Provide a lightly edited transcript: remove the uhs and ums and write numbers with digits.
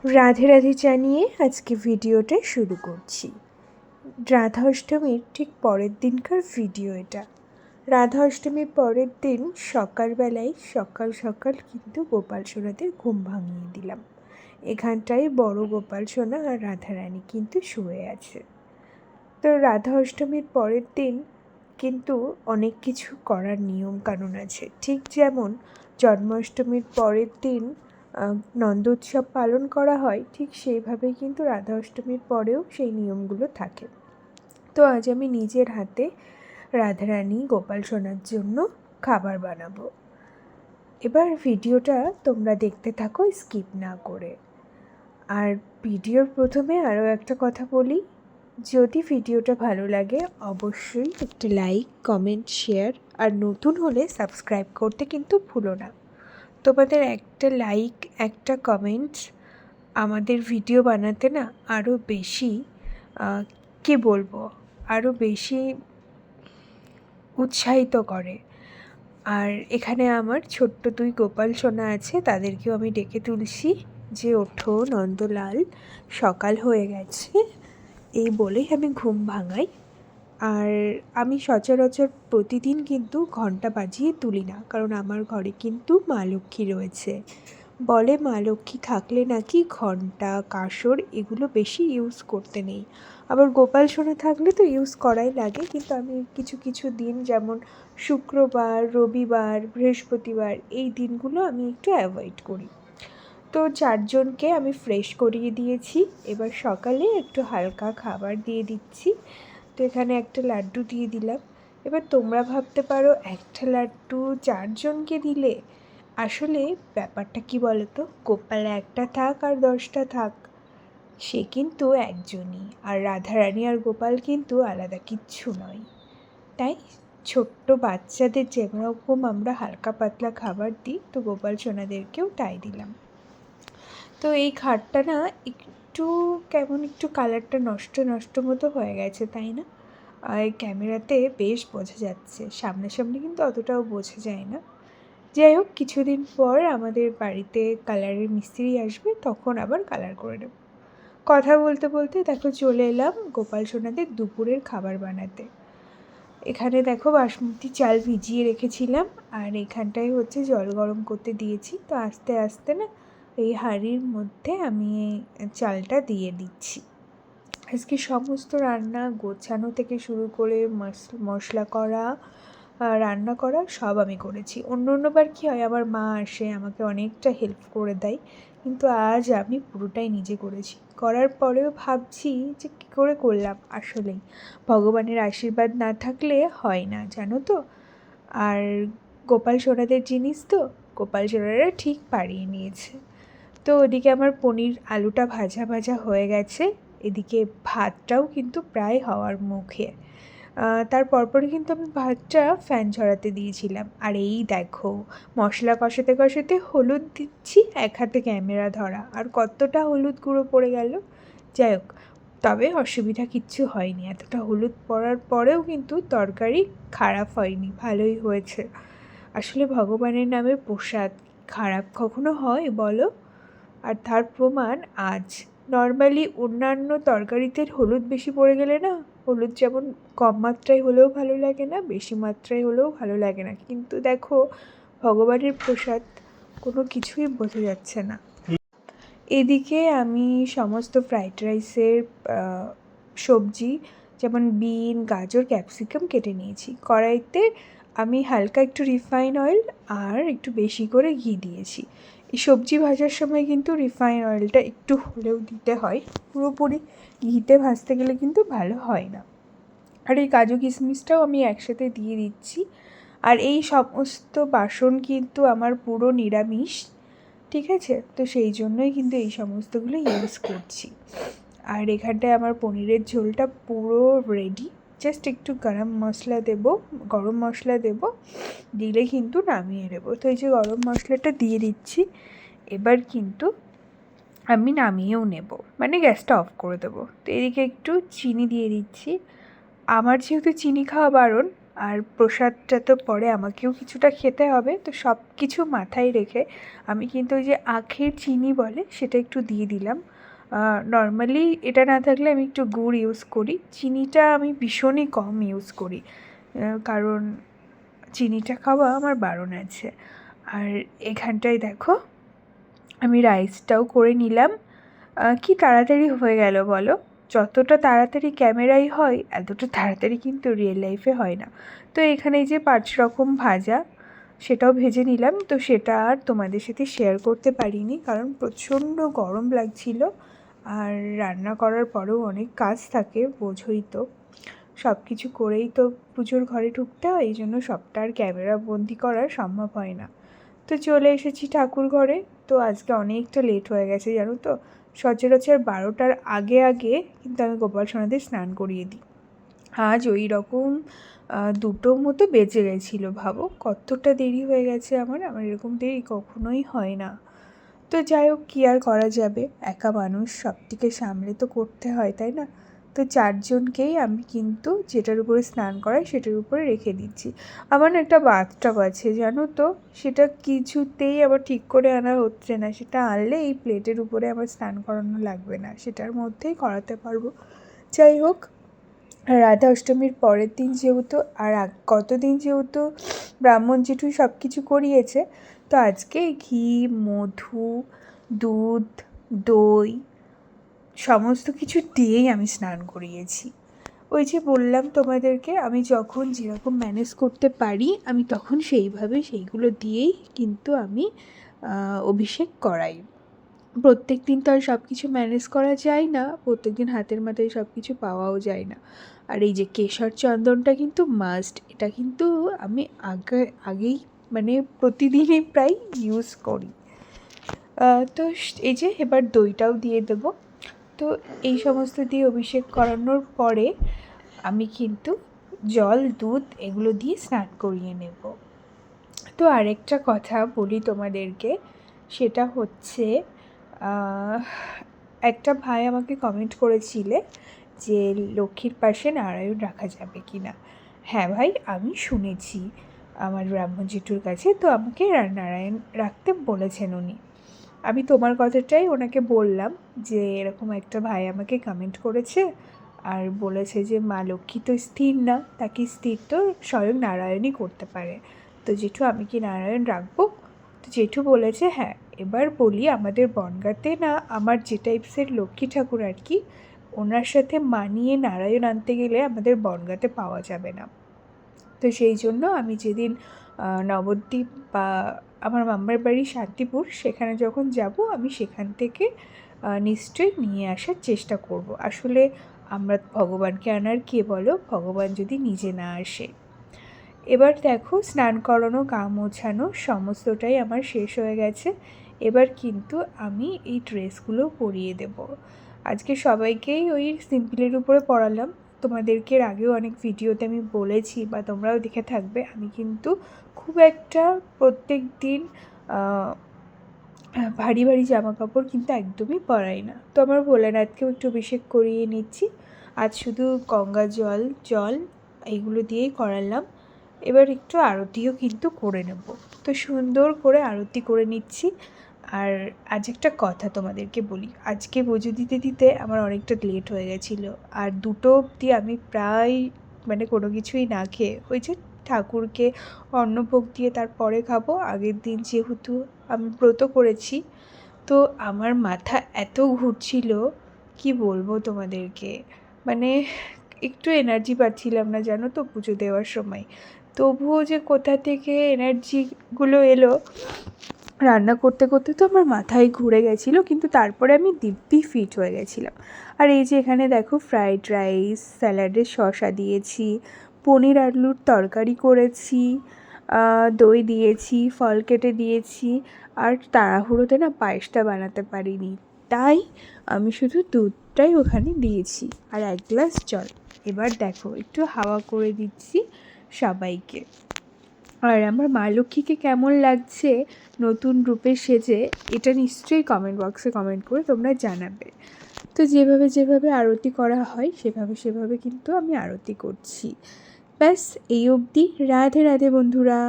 রাধে রাধে জানিয়ে আজকে ভিডিওটা শুরু করছি। রাধা অষ্টমীর ঠিক পরের দিনকার ভিডিও এটা। রাধা অষ্টমীর পরের দিন সকালবেলায় সকাল সকাল কিন্তু গোপাল সোনাদের ঘুম ভাঙিয়ে দিলাম। এখানটায় বড় গোপাল সোনা আর রাধারানী কিন্তু শুয়ে আছে। তো রাধা অষ্টমীর পরের দিন কিন্তু অনেক কিছু করার নিয়ম কানুন আছে। ঠিক যেমন জন্মাষ্টমীর পরের দিন নন্দোৎসব পালন করা হয়, ঠিক সেইভাবেই কিন্তু রাধা অষ্টমীর পরেও সেই নিয়মগুলো থাকে। তো আজ আমি নিজের হাতে রাধারানী গোপাল সোনার জন্য খাবার বানাবো। এবার ভিডিওটা তোমরা দেখতে থাকো স্কিপ না করে। আর ভিডিওর প্রথমে আরও একটা কথা বলি, যদি ভিডিওটা ভালো লাগে অবশ্যই একটা লাইক, কমেন্ট, শেয়ার আর নতুন হলে সাবস্ক্রাইব করতে কিন্তু ভুলো না। তোমাদের একটা লাইক, একটা কমেন্ট আমাদের ভিডিও বানাতে না আরও বেশি কী বলবো, আরও বেশি উৎসাহিত করে। আর এখানে আমার ছোট্ট দুই গোপাল সোনা আছে, তাদেরকেও আমি ডেকে তুলছি যে ওঠো নন্দলাল, সকাল হয়ে গেছে, এই বলেই আমি ঘুম ভাঙাই। আর আমি সচরাচর প্রতিদিন কিন্তু ঘন্টা বাজিয়ে তুলি না, কারণ আমার ঘরে কিন্তু মা লক্ষ্মী রয়েছে। বলে মা লক্ষ্মী থাকলে নাকি ঘন্টা, কাসর এগুলো বেশি ইউজ করতে নেই। আবার গোপাল সোনা থাকলে তো ইউজ করাই লাগে, কিন্তু আমি কিছু কিছু দিন যেমন শুক্রবার, রবিবার, বৃহস্পতিবার এই দিনগুলো আমি একটু অ্যাভয়েড করি। তো চারজনকে আমি ফ্রেশ করিয়ে দিয়েছি। এবার সকালে একটু হালকা খাবার দিয়ে দিচ্ছি। তো এখানে একটা লাড্ডু দিয়ে দিলাম। এবার তোমরা ভাবতে পারো একটা লাড্ডু চারজনকে দিলে, আসলে ব্যাপারটা কি বলো তো, গোপাল একটা থাক আর 10টা থাক, সে কিন্তু একজনই। আর রাধারানী আর গোপাল কিন্তু আলাদা কিচ্ছু নয়। তাই ছোট্ট বাচ্চাদের যেরকম আমরা হালকা পাতলা খাবার দিই, তো গোপাল সোনাদেরকেও তাই দিলাম। তো এই খাটটা না একটু কেমন, একটু কালারটা নষ্ট নষ্ট মতো হয়ে গেছে, তাই না? আর ক্যামেরাতে বেশ বোঝা যাচ্ছে, সামনাসামনি কিন্তু অতটাও বোঝা যায় না। যাই হোক, কিছুদিন পর আমাদের বাড়িতে কালারের মিস্ত্রি আসবে, তখন আবার কালার করে নেব। কথা বলতে বলতে দেখো চলে এলাম গোপাল সোনাদের দুপুরের খাবার বানাতে। এখানে দেখো বাসমতি চাল ভিজিয়ে রেখেছিলাম, আর এখানটায় হচ্ছে জল গরম করতে দিয়েছি। তো আস্তে আস্তে না এই হাঁড়ির মধ্যে আমি চালটা দিয়ে দিচ্ছি। আজকে সমস্ত রান্না গোছানো থেকে শুরু করে মশলা করা, রান্না করা সব আমি করেছি। অন্যবার কী হয়, আমার মা আসে আমাকে অনেকটা হেল্প করে দেয়, কিন্তু আজ আমি পুরোটাই নিজে করেছি। করার পরেও ভাবছি যে কী করে করলাম। আসলেই ভগবানের আশীর্বাদ না থাকলে হয় না, জানো তো। আর গোপাল সোনাদের জিনিস তো, গোপাল সোনারা ঠিক পাড়িয়ে নিয়েছে। তো ওদিকে আমার পনির আলুটা ভাজা ভাজা হয়ে গেছে, এদিকে ভাতটাও কিন্তু প্রায় হওয়ার মুখে। তার পরপরই কিন্তু আমি ভাতটা ফ্যান ঝরাতে দিয়েছিলাম। আর এই দেখো মশলা কষাতে কষাতে হলুদ দিচ্ছি, এক হাতে ক্যামেরা ধরা, আর কতটা হলুদ গুঁড়ো পড়ে গেল। যাই হোক, তবে অসুবিধা কিচ্ছু হয়নি। এতটা হলুদ পড়ার পরেও কিন্তু তরকারি খারাপ হয়নি, ভালোই হয়েছে। আসলে ভগবানের নামে প্রসাদ খারাপ কখনো হয় বলো? আর তার প্রমাণ আজ। নর্মালি অন্যান্য তরকারিতে হলুদ বেশি পড়ে গেলে না, হলুদ যেমন কম মাত্রায় হলেও ভালো লাগে না, বেশি মাত্রায় হলেও ভালো লাগে না, কিন্তু দেখো ভগবানের প্রসাদ কোনো কিছুই বোঝা যাচ্ছে না। এদিকে আমি সমস্ত ফ্রাইড রাইসের সবজি যেমন বিন, গাজর, ক্যাপসিকাম কেটে নিয়েছি। কড়াইতে আমি হালকা একটু রিফাইন অয়েল আর একটু বেশি করে ঘি দিয়েছি। এই সবজি ভাজার সময় কিন্তু রিফাইন অয়েলটা একটু হলেও দিতে হয়, পুরোপুরি ঘিতে ভাজতে গেলে কিন্তু ভালো হয় না। আর এই কাজু কিশমিশটাও আমি একসাথে দিয়ে দিচ্ছি। আর এই সমস্ত বাসন কিন্তু আমার পুরো নিরামিষ, ঠিক আছে? তো সেই জন্যই কিন্তু এই সমস্তগুলো ইউজ করছি। আর এখানটায় আমার পনিরের ঝোলটা পুরো রেডি। জাস্ট একটু গরম মশলা দেব, দিলে কিন্তু নামিয়ে নেবো। তো এই যে গরম মশলাটা দিয়ে দিচ্ছি, এবার কিন্তু আমি নামিয়েও নেব, মানে গ্যাসটা অফ করে দেবো। তো এদিকে একটু চিনি দিয়ে দিচ্ছি। আমার যেহেতু চিনি খাওয়া বারণ, আর প্রসাদটা তো পরে আমাকেও কিছুটা খেতে হবে, তো সব কিছু মাথায় রেখে আমি কিন্তু ওই যে আখের চিনি বলে সেটা একটু দিয়ে দিলাম। নর্মালি এটা না থাকলে আমি একটু গুড় ইউজ করি, চিনিটা আমি ভীষণই কম ইউজ করি, কারণ চিনিটা খাওয়া আমার বারণ আছে। আর এখানটায় দেখো আমি রাইসটাও করে নিলাম। কি তাড়াতাড়ি হয়ে গেল বলো, যতটা তাড়াতাড়ি ক্যামেরায় হয় এতটা তাড়াতাড়ি কিন্তু রিয়েল লাইফে হয় না। তো এখানে যে 5 রকম ভাজা সেটাও ভেজে নিলাম, তো সেটা আর তোমাদের সাথে শেয়ার করতে পারিনি কারণ প্রচণ্ড গরম লাগছিল, আর রান্না করার পরেও অনেক কাজ থাকে বোঝোই তো, সব কিছু করেই তো পুজোর ঘরে ঢুকতে হয়, এই জন্য সবটা আর ক্যামেরা বন্দি করা সম্ভব হয় না। তো চলে এসেছি ঠাকুর ঘরে। তো আজকে অনেকটা লেট হয়ে গেছে জানো তো, সচরাচর 12টার আগে আগে কিন্তু আমি গোপাল সোনাদের স্নান করিয়ে দিই। আজ ওই রকম 2টো মতো বেজে গেছিলো, ভাবো কতটা দেরি হয়ে গেছে আমার এরকম দেরি কখনোই হয় না। তো যাই হোক, কী আর করা যাবে, একা মানুষ সব দিকে সামলে তো করতে হয়, তাই না? তো 4জনকেই আমি কিন্তু যেটার উপরে স্নান করাই সেটার উপরে রেখে দিচ্ছি। আমার না একটা বাথটাব আছে জানো তো, সেটা কিছুতেই আবার ঠিক করে আনা হচ্ছে না, সেটা আনলে এই প্লেটের উপরে আমার স্নান করানো লাগবে না, সেটার মধ্যেই করাতে পারবো। যাই হোক, রাধা অষ্টমীর পরের দিন যেহেতু আর কতদিন যেহেতু ব্রাহ্মণ জেঠু সব কিছু করিয়েছে, তো আজকে ঘি, মধু, দুধ, দই সমস্ত কিছু দিয়েই আমি স্নান করিয়েছি। ওই যে বললাম তোমাদেরকে, আমি যখন যেরকম ম্যানেজ করতে পারি আমি তখন সেইগুলো দিয়েই কিন্তু আমি অভিষেক করাই। প্রত্যেক দিন তো আর সব কিছু ম্যানেজ করা যায় না, প্রত্যেক দিন হাতের মাথায় সব কিছু পাওয়াও যায় না। আর এই যে কেশর চন্দনটা কিন্তু মাস্ট, এটা কিন্তু আমি আগেই মানে প্রতিদিনই প্রায় ইউজ করি। তো এই যে এবার দইটাও দিয়ে দেবো। তো এই সমস্ত দিয়ে অভিষেক করানোর পরে আমি কিন্তু জল, দুধ এগুলো দিয়ে স্নান করিয়ে নেব। তো আরেকটা কথা বলি তোমাদেরকে, সেটা হচ্ছে একটা ভাই আমাকে কমেন্ট করেছিলে যে লক্ষ্মীর পাশে নারায়ণ রাখা যাবে কি না। হ্যাঁ ভাই, আমি শুনেছি আমার ব্রাহ্মণ জেঠুর কাছে, তো আমাকে নারায়ণ রাখতে বলেছেন উনি। আমি তোমার কথাটাই ওনাকে বললাম যে এরকম একটা ভাই আমাকে কমেন্ট করেছে আর বলেছে যে মা লক্ষ্মী তো স্থির না, তাকে স্থির তো স্বয়ং নারায়ণই করতে পারে, তো জেঠু আমি কি নারায়ণ রাখবো? তো জেঠু বলেছে হ্যাঁ। এবার বলি, আমাদের বনগাঁতে না আমার যে টাইপসের লক্ষ্মী ঠাকুর আর কি, ওনার সাথে মানিয়ে নারায়ণ আনতে গেলে আমাদের বনগাঁতে পাওয়া যাবে না। তো সেই জন্য আমি যেদিন নবদ্বীপ বা আমার মামার বাড়ি শান্তিপুর সেখানে যখন যাব আমি সেখান থেকে নিশ্চয়ই নিয়ে আসার চেষ্টা করব। আসলে আমরা ভগবানকে আনার কে বলো, ভগবান যদি নিজে না আসে। এবার দেখো, স্নান করানো, গা মোছানো সমস্তটাই আমার শেষ হয়ে গেছে। এবার কিন্তু আমি এই ড্রেসগুলো পরিয়ে দেব। আজকে সবাইকেই ওই সিম্পলের উপরে পরালাম। তোমাদেরকে এর আগেও অনেক ভিডিওতে আমি বলেছি বা তোমরাও দেখে থাকবে, আমি কিন্তু খুব একটা প্রত্যেক দিন ভারী ভারী জামা কাপড় কিন্তু একদমই পরাই না। তো আমার ভোলানাথকেও একটু অভিষেক করিয়ে নিচ্ছি। আজ শুধু গঙ্গা জল এইগুলো দিয়েই করালাম। এবার একটু আরতিও কিন্তু করে নেব। তো সুন্দর করে আরতি করে নিচ্ছি। আর আজ একটা কথা তোমাদেরকে বলি, আজকে পুজো দিতে দিতে আমার অনেকটা লেট হয়ে গেছিলো, আর 2টো অবধি আমি প্রায় মানে কোনো কিছুই না খেয়ে ওই যে ঠাকুরকে অন্নভোগ দিয়ে তারপরে খাবো। আগের দিন যেহেতু আমি ব্রত করেছি, তো আমার মাথা এত ঘুরছিল কি বলবো তোমাদেরকে, মানে একটু এনার্জি পাচ্ছিলাম না জানো তো পুজো দেওয়ার সময়। তবুও যে কোথা থেকে এনার্জিগুলো এলো, রান্না করতে করতে তো আমার মাথায় ঘুরে গেছিলো, কিন্তু তারপরে আমি দিব্যি ফিট হয়ে গেছিলাম। আর এই যে এখানে দেখো ফ্রাইড রাইস, স্যালাডে শসা দিয়েছি, পনির আলুর তরকারি করেছি, দই দিয়েছি, ফল কেটে দিয়েছি, আর তাড়াহুড়োতে না পায়েসটা বানাতে পারিনি, তাই আমি শুধু দুধটাই ওখানে দিয়েছি আর 1 গ্লাস জল। এবার দেখো একটু হাওয়া করে দিচ্ছি সবাইকে। আর আমার মা লক্ষ্মীকে কেমন লাগছে নতুন রূপে সেজে, এটা নিশ্চয়ই কমেন্ট বক্সে কমেন্ট করে তোমরা জানাবে। তো যেভাবে যেভাবে আরতি করা হয় সেভাবে কিন্তু আমি আরতি করছি। ব্যাস এই অবধি। রাধে রাধে বন্ধুরা।